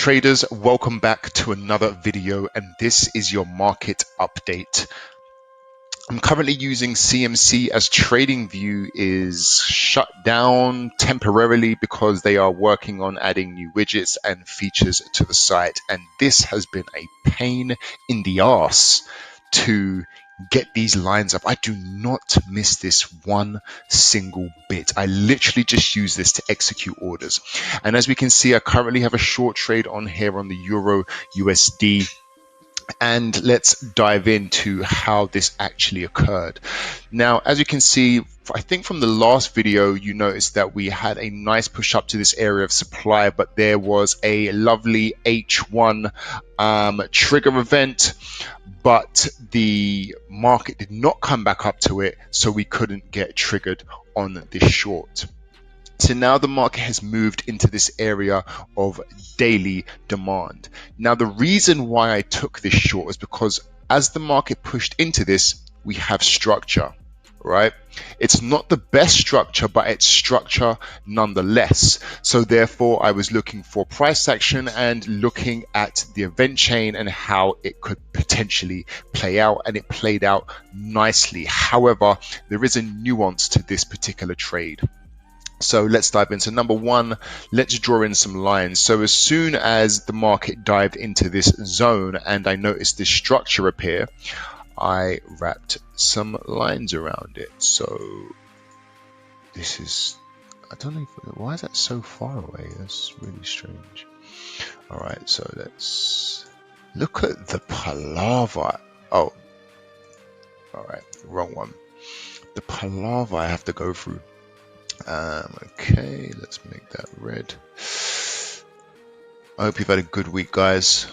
Traders, welcome back to another video, and this is your market update. I'm currently using CMC as TradingView is shut down temporarily because they are working on adding new widgets and features to the site, and this has been a pain in the ass to get these lines up. I do not miss this one single bit. I literally just use this to execute orders. And as we can see, I currently have a short trade on here on the Euro USD. And let's dive into how this actually occurred. Now, as you can see, I think from the last video, you noticed that we had a nice push up to this area of supply, but there was a lovely H1 trigger event, but the market did not come back up to it, so we couldn't get triggered on this short. So now the market has moved into this area of daily demand. Now, the reason why I took this short is because as the market pushed into this, we have structure, right? It's not the best structure, but it's structure nonetheless. So therefore, I was looking for price action and looking at the event chain and how it could potentially play out, and it played out nicely. However, there is a nuance to this particular trade. So let's dive into number one. Let's draw in some lines. So as soon as the market dived into this zone and I noticed this structure appear, I wrapped some lines around it. So this is, I don't know, why is that so far away? That's really strange. All right, so let's look at the palaver. Oh, all right, wrong one. The palaver I have to go through. Okay, let's make that red. I hope you've had a good week, guys.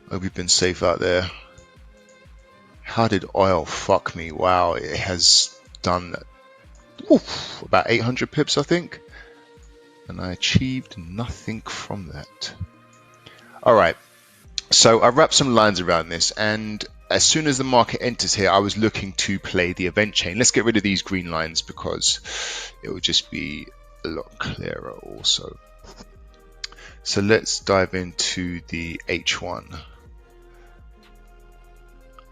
I hope you've been safe out there. How did oil fuck me? Wow, it has done about 800 pips, I think. And I achieved nothing from that. All right, so I wrapped some lines around this, and as soon as the market enters here, I was looking to play the event chain. Let's get rid of these green lines because it will just be a lot clearer also. So let's dive into the H1.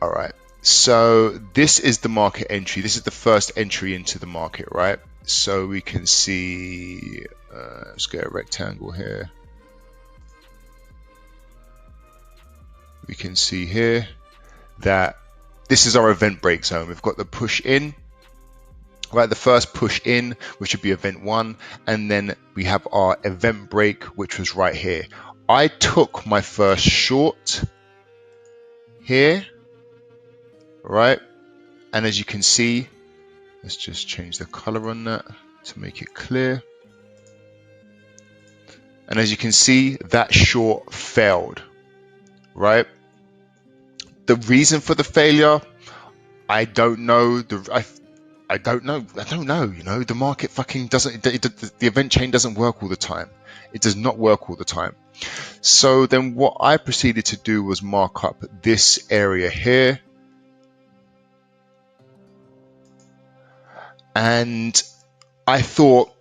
All right, so this is the market entry. This is the first entry into the market, right? So we can see, let's get a rectangle here. We can see here that this is our event break zone. We've got the push in, right? The first push in, which would be event one, and then we have our event break, which was right here. I took my first short here, right? And as you can see, let's just change the color on that to make it clear. And as you can see, that short failed, right? The reason for the failure, I don't know. I don't know. You know, the market fucking doesn't. The event chain doesn't work all the time. It does not work all the time. So then, what I proceeded to do was mark up this area here, and I thought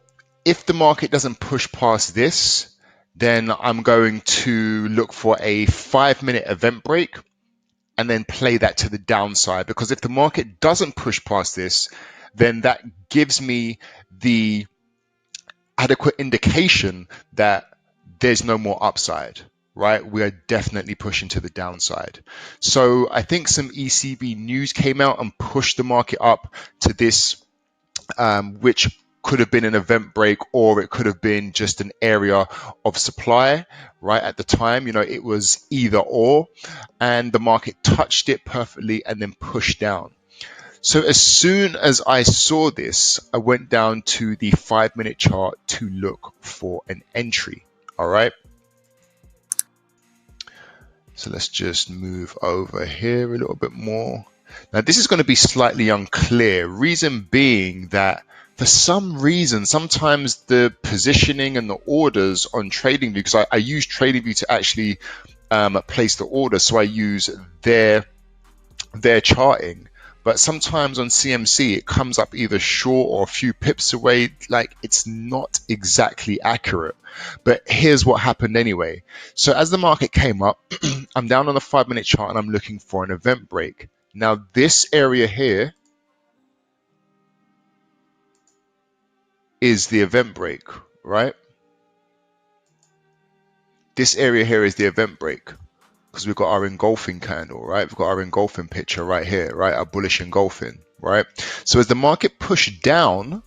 if the market doesn't push past this, then I'm going to look for a 5-minute event break and then play that to the downside, because if the market doesn't push past this, then that gives me the adequate indication that there's no more upside, right? We are definitely pushing to the downside. So I think some ECB news came out and pushed the market up to this, which could have been an event break, or it could have been just an area of supply, right? At the time, you know, it was either or, and the market touched it perfectly and then pushed down. So as soon as I saw this, I went down to the 5-minute chart to look for an entry. All right. So let's just move over here a little bit more. Now, this is going to be slightly unclear. Reason being that for some reason, sometimes the positioning and the orders on TradingView, because I use TradingView to actually place the order, so I use their charting. But sometimes on CMC, it comes up either short or a few pips away. Like, it's not exactly accurate. But here's what happened anyway. So as the market came up, I'm down on the 5-minute chart and I'm looking for an event break. Now, this area here is the event break, right? This area here is the event break, because we've got our engulfing candle, right? We've got our engulfing picture right here, right? Our bullish engulfing, right? So as the market pushed down,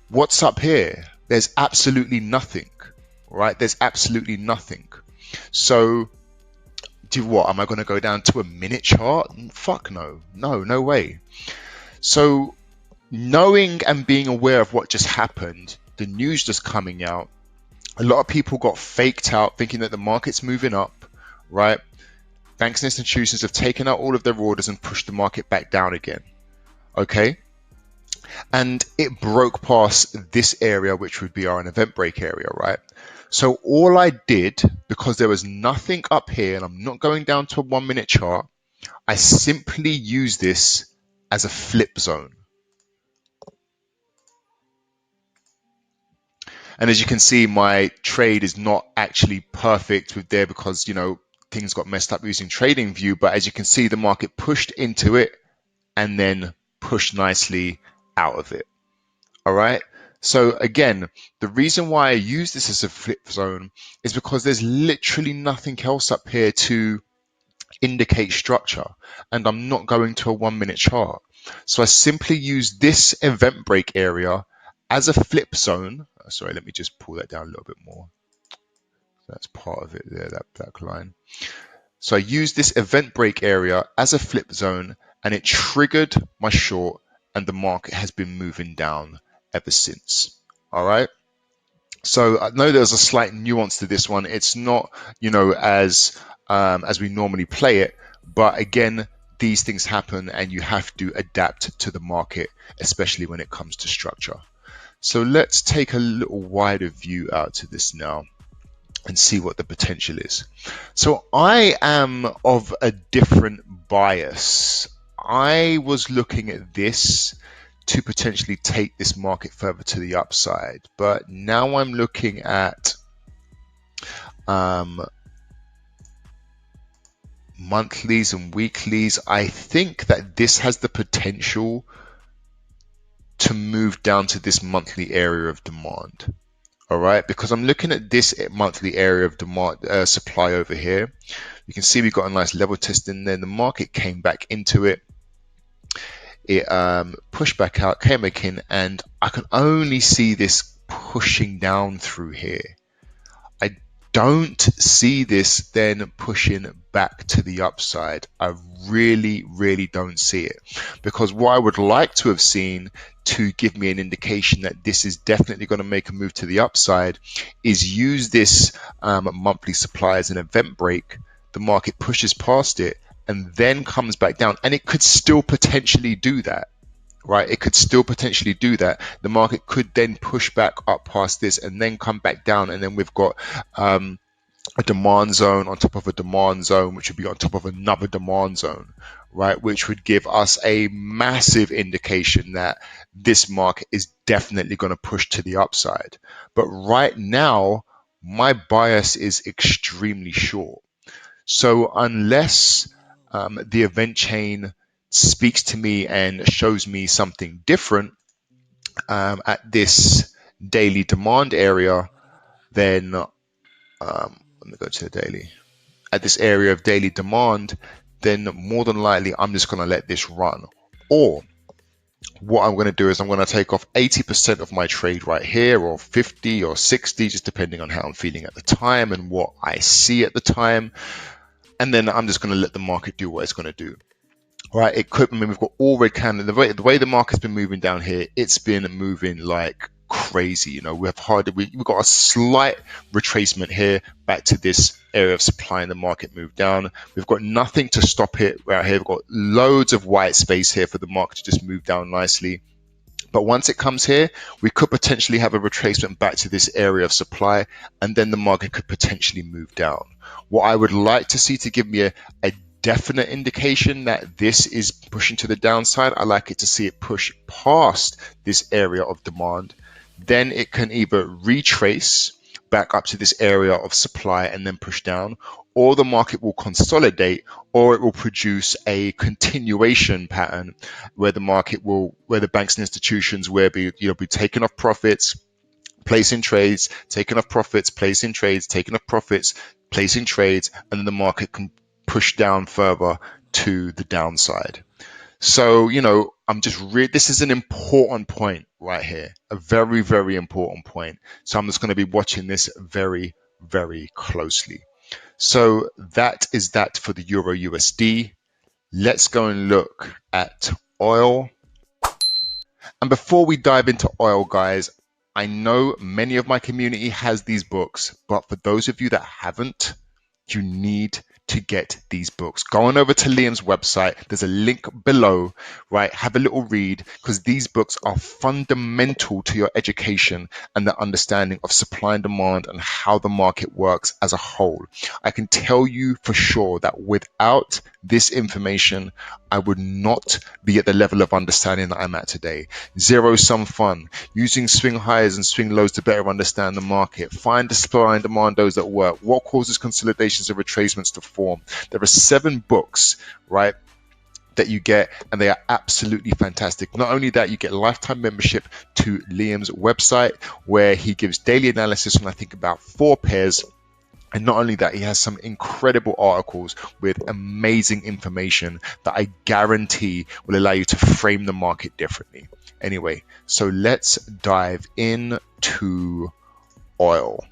what's up here? There's absolutely nothing, right? There's absolutely nothing. So do what? Am I going to go down to a minute chart? Fuck no. No way. So knowing and being aware of what just happened, the news just coming out, a lot of people got faked out thinking that the market's moving up, right? Banks and institutions have taken out all of their orders and pushed the market back down again, okay? And it broke past this area, which would be our event break area, right? So all I did, because there was nothing up here, and I'm not going down to a 1-minute chart, I simply used this as a flip zone. And as you can see, my trade is not actually perfect with there because, you know, things got messed up using TradingView. But as you can see, the market pushed into it and then pushed nicely out of it. All right. So again, the reason why I use this as a flip zone is because there's literally nothing else up here to indicate structure. And I'm not going to a 1-minute chart. So I simply use this event break area as a flip zone. Sorry, let me just pull that down a little bit more. That's part of it there, that black line. So I use this event break area as a flip zone, and it triggered my short, and the market has been moving down ever since. All right. So I know there's a slight nuance to this one. It's not, you know, as we normally play it, but again, these things happen, and you have to adapt to the market, especially when it comes to structure. So let's take a little wider view out to this now and see what the potential is. So I am of a different bias. I was looking at this to potentially take this market further to the upside, but now I'm looking at monthlies and weeklies. I think that this has the potential to move down to this monthly area of demand. All right, because I'm looking at this monthly area of demand supply over here. You can see we've got a nice level test in there. The market came back into it. It pushed back out, came back in, and I can only see this pushing down through here. I don't see this then pushing back to the upside. I really don't see it, because what I would like to have seen to give me an indication that this is definitely going to make a move to the upside is use this monthly supply as an event break. The market pushes past it and then comes back down, and it could still potentially do that, right? It could still potentially do that. The market could then push back up past this and then come back down, and then we've got a demand zone on top of a demand zone, which would be on top of another demand zone, right? Which would give us a massive indication that this market is definitely going to push to the upside. But right now, my bias is extremely short. So unless the event chain speaks to me and shows me something different at this daily demand area, then let me go to the daily. At this area of daily demand, then more than likely I'm just going to let this run. Or what I'm going to do is I'm going to take off 80% of my trade right here, or 50 or 60, just depending on how I'm feeling at the time and what I see at the time. And then I'm just going to let the market do what it's going to do. Right? It could, I mean, we've got all red candles. The way the market's been moving down here, it's been moving like crazy. You know, we've got a slight retracement here back to this area of supply, and the market moved down. We've got nothing to stop it right here. We've got loads of white space here for the market to just move down nicely. But once it comes here, we could potentially have a retracement back to this area of supply, and then the market could potentially move down. What I would like to see to give me a definite indication that this is pushing to the downside, I like it to see it push past this area of demand. Then it can either retrace back up to this area of supply and then push down, or the market will consolidate, or it will produce a continuation pattern where the banks and institutions will be taking off profits, placing trades, taking off profits, placing trades, taking off profits, placing trades, and then the market can push down further to the downside. So, this is an important point right here, a very, very important point. So I'm just going to be watching this very, very closely. So that is that for the Euro USD. Let's go and look at oil. And before we dive into oil, guys, I know many of my community has these books, but for those of you that haven't, you need to get these books. Go on over to Liam's website. There's a link below, right? Have a little read, because these books are fundamental to your education and the understanding of supply and demand and how the market works as a whole. I can tell you for sure that without this information, I would not be at the level of understanding that I'm at today. Zero sum fun, using swing highs and swing lows to better understand the market, find the supply and demand those that work, what causes consolidations and retracements to form. There are 7 books, right, that you get, and they are absolutely fantastic. Not only that, you get lifetime membership to Liam's website, where he gives daily analysis on I think about 4 pairs. And not only that, he has some incredible articles with amazing information that I guarantee will allow you to frame the market differently. Anyway, so let's dive into oil.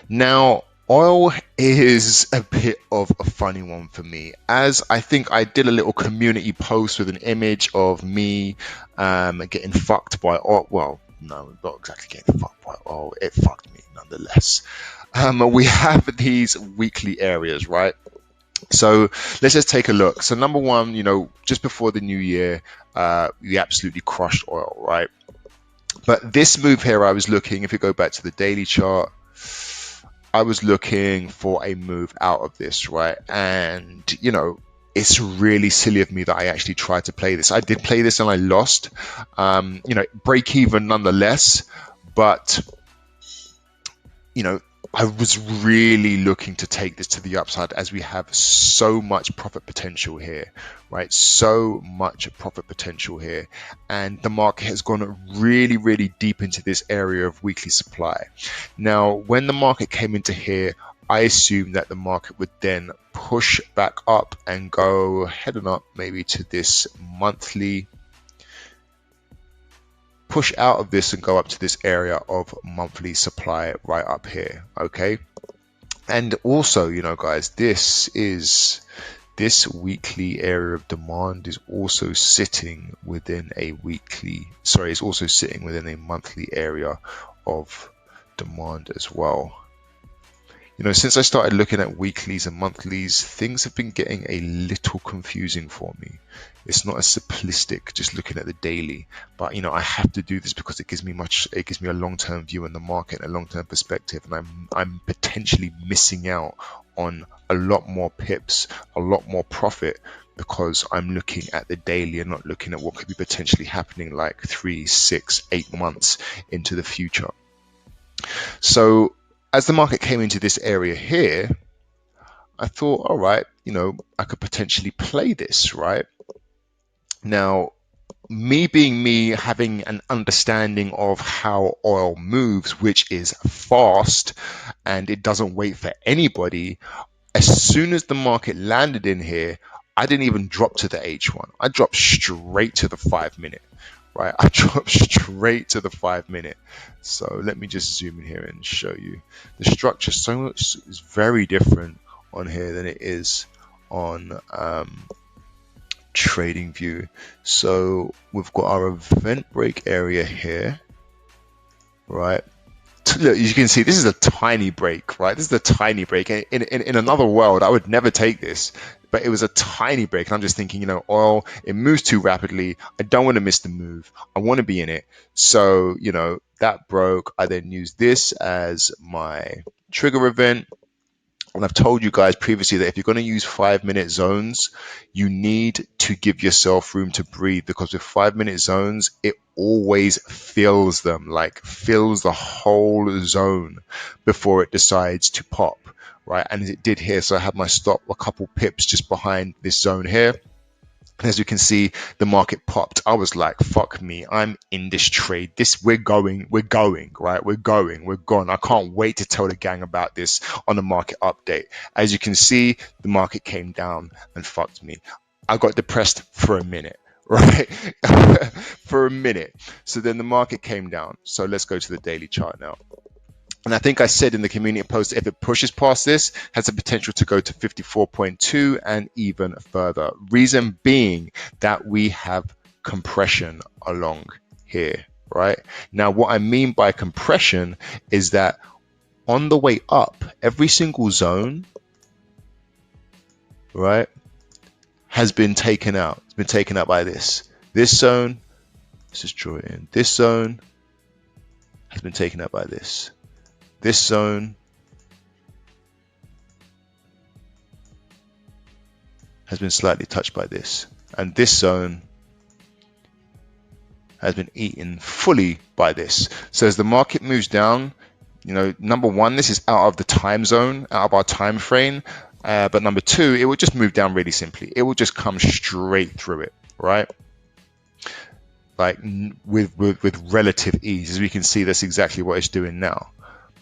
Now, oil is a bit of a funny one for me, as I think I did a little community post with an image of me getting fucked by oil. Well, no, not exactly getting fucked by oil. It fucked me nonetheless. We have these weekly areas, right? So let's just take a look. So number one, just before the new year, we absolutely crushed oil, right? But this move here, I was looking, if you go back to the daily chart, I was looking for a move out of this, right? And, it's really silly of me that I actually tried to play this. I did play this and I lost, break even nonetheless, but, I was really looking to take this to the upside, as we have so much profit potential here, right? So much profit potential here. And the market has gone really, really deep into this area of weekly supply. Now, when the market came into here, I assumed that the market would then push back up and go heading up maybe to this monthly, push out of this and go up to this area of monthly supply right up here. Okay. And also, guys, this weekly area of demand is also sitting within a monthly area of demand as well. Since I started looking at weeklies and monthlies, things have been getting a little confusing for me. It's not as simplistic just looking at the daily, but I have to do this because it gives me a long-term view in the market, a long-term perspective, and I'm potentially missing out on a lot more pips, a lot more profit, because I'm looking at the daily and not looking at what could be potentially happening like 3, 6, 8 months into the future. So as the market came into this area here, I thought, all right, I could potentially play this, right? Now, me being me, having an understanding of how oil moves, which is fast and it doesn't wait for anybody, as soon as the market landed in here, I didn't even drop to the H1. I dropped straight to the 5-minute. Right, I dropped straight to the 5-minute. So let me just zoom in here and show you the structure. So much is very different on here than it is on trading view. So we've got our event break area here, right? Look, as you can see, this is a tiny break, right? This is a tiny break. In another world, I would never take this, but it was a tiny break. And I'm just thinking, oil, it moves too rapidly. I don't want to miss the move. I want to be in it. So, that broke. I then used this as my trigger event. And I've told you guys previously that if you're going to use 5-minute zones, you need to give yourself room to breathe, because with 5-minute zones, it always fills them, like fills the whole zone before it decides to pop, right? And it did here. So I had my stop a couple pips just behind this zone here. And as you can see, the market popped. I was like, fuck me, I'm in this trade. We're going, right? We're gone. I can't wait to tell the gang about this on the market update. As you can see, the market came down and fucked me. I got depressed for a minute, right? For a minute. So then the market came down. So let's go to the daily chart now. And I think I said in the community post, if it pushes past this, has the potential to go to 54.2 and even further. Reason being that we have compression along here, right? Now, what I mean by compression is that on the way up, every single zone, right, has been taken out. It's been taken out by this. This zone, let's just draw it in. This zone has been taken out by this. This zone has been slightly touched by this. And this zone has been eaten fully by this. So as the market moves down, you know, number one, this is out of the time zone, out of our time frame. But number two, it will just move down really simply. It will just come straight through it, right? Like with relative ease. As we can see, that's exactly what it's doing now.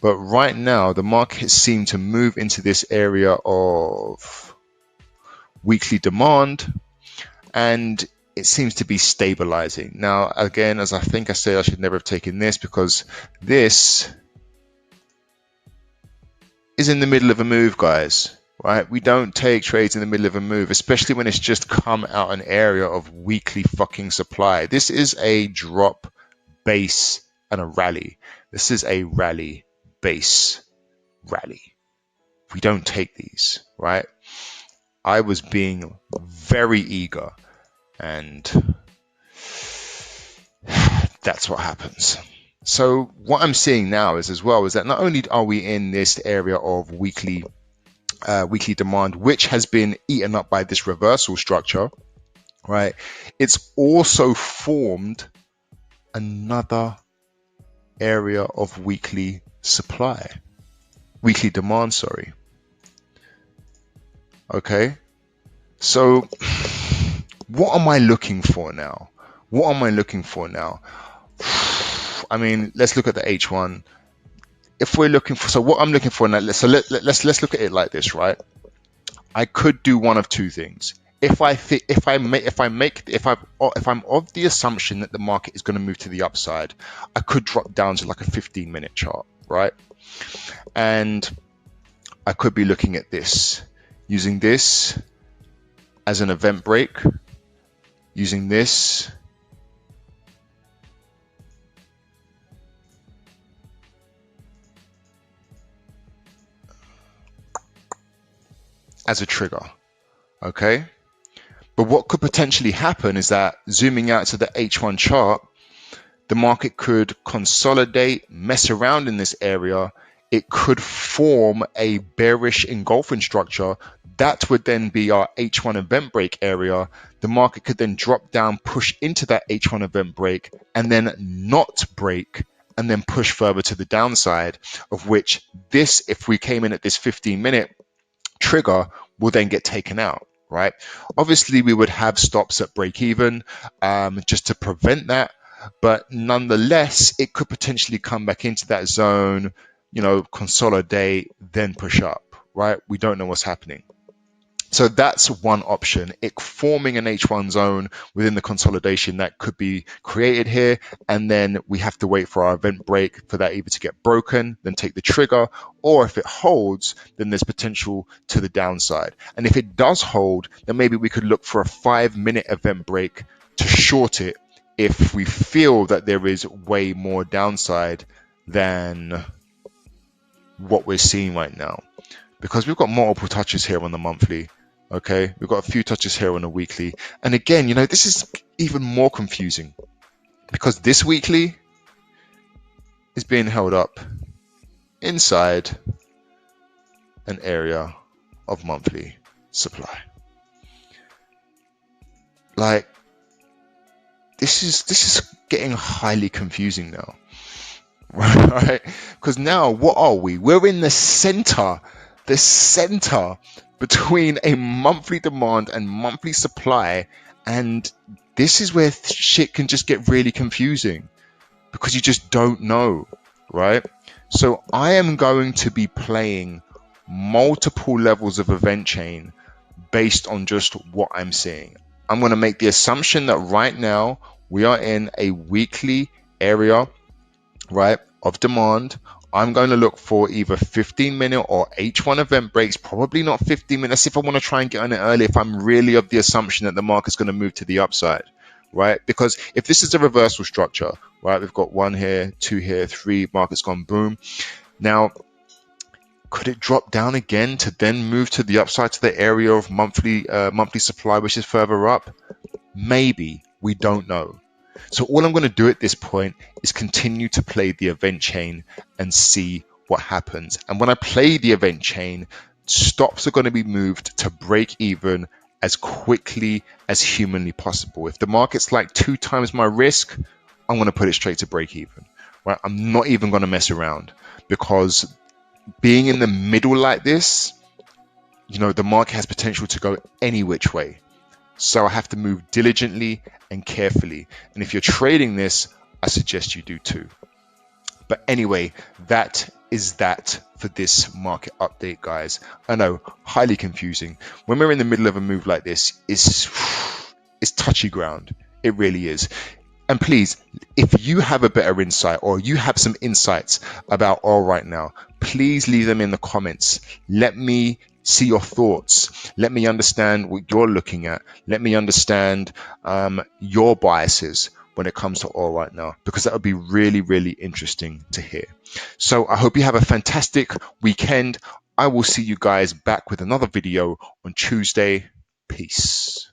But right now, the market seemed to move into this area of weekly demand, and it seems to be stabilizing. Now, again, as I think I said, I should never have taken this, because this is in the middle of a move, guys, right? We don't take trades in the middle of a move, especially when it's just come out an area of weekly fucking supply. This is a drop, base, and a rally. This is a rally, base, rally. We don't take these, right? I was being very eager, and that's what happens. So what I'm seeing now is that not only are we in this area of weekly demand, which has been eaten up by this reversal structure, right? It's also formed another area of weekly demand, sorry. Okay, so what am I looking for now? I mean, let's look at the H1. If we're looking for, so what I'm looking for now, let's look at it like this, right? I could do one of two things. If I'm of the assumption that the market is going to move to the upside, I could drop down to like a 15-minute chart, right? And I could be looking at this, using this as an event break, using this as a trigger, okay? But what could potentially happen is that, zooming out to the H1 chart, the market could consolidate, mess around in this area. It could form a bearish engulfing structure. That would then be our H1 event break area. The market could then drop down, push into that H1 event break, and then not break, and then push further to the downside, of which this, if we came in at this 15-minute trigger, will then get taken out, right? Obviously, we would have stops at break even just to prevent that. But nonetheless, it could potentially come back into that zone, you know, consolidate, then push up, right? We don't know what's happening. So that's one option, it forming an H1 zone within the consolidation that could be created here. And then we have to wait for our event break for that either to get broken, then take the trigger, or if it holds, then there's potential to the downside. And if it does hold, then maybe we could look for a 5-minute event break to short it if we feel that there is way more downside than what we're seeing right now. Because we've got multiple touches here on the monthly, okay? We've got a few touches here on the weekly. And again, you know, this is even more confusing because this weekly is being held up inside an area of monthly supply. Like, this is getting highly confusing now, right? Because now what are we? We're in the center between a monthly demand and monthly supply, and this is where shit can just get really confusing because you just don't know, right? So I am going to be playing multiple levels of event chain based on just what I'm seeing. I'm going to make the assumption that right now we are in a weekly area, right, of demand. I'm going to look for either 15-minute or H1 event breaks, probably not 15 minutes if I want to try and get on it early, if I'm really of the assumption that the market's going to move to the upside, right? Because if this is a reversal structure, right, we've got 1 here, 2 here, 3, market's gone boom. Now, could it drop down again to then move to the upside to the area of monthly supply, which is further up? Maybe. We don't know. So all I'm going to do at this point is continue to play the event chain and see what happens. And when I play the event chain, stops are going to be moved to break even as quickly as humanly possible. If the market's like 2 times my risk, I'm going to put it straight to break even. Right? I'm not even going to mess around, because being in the middle like this, you know, the market has potential to go any which way. So I have to move diligently and carefully. And if you're trading this, I suggest you do too. But anyway, that is that for this market update, guys. I know, highly confusing. When we're in the middle of a move like this, it's touchy ground. It really is. And please, if you have a better insight or you have some insights about oil right now, please leave them in the comments. Let me see your thoughts. Let me understand what you're looking at. Let me understand your biases when it comes to oil right now, because that would be really, really interesting to hear. So I hope you have a fantastic weekend. I will see you guys back with another video on Tuesday. Peace.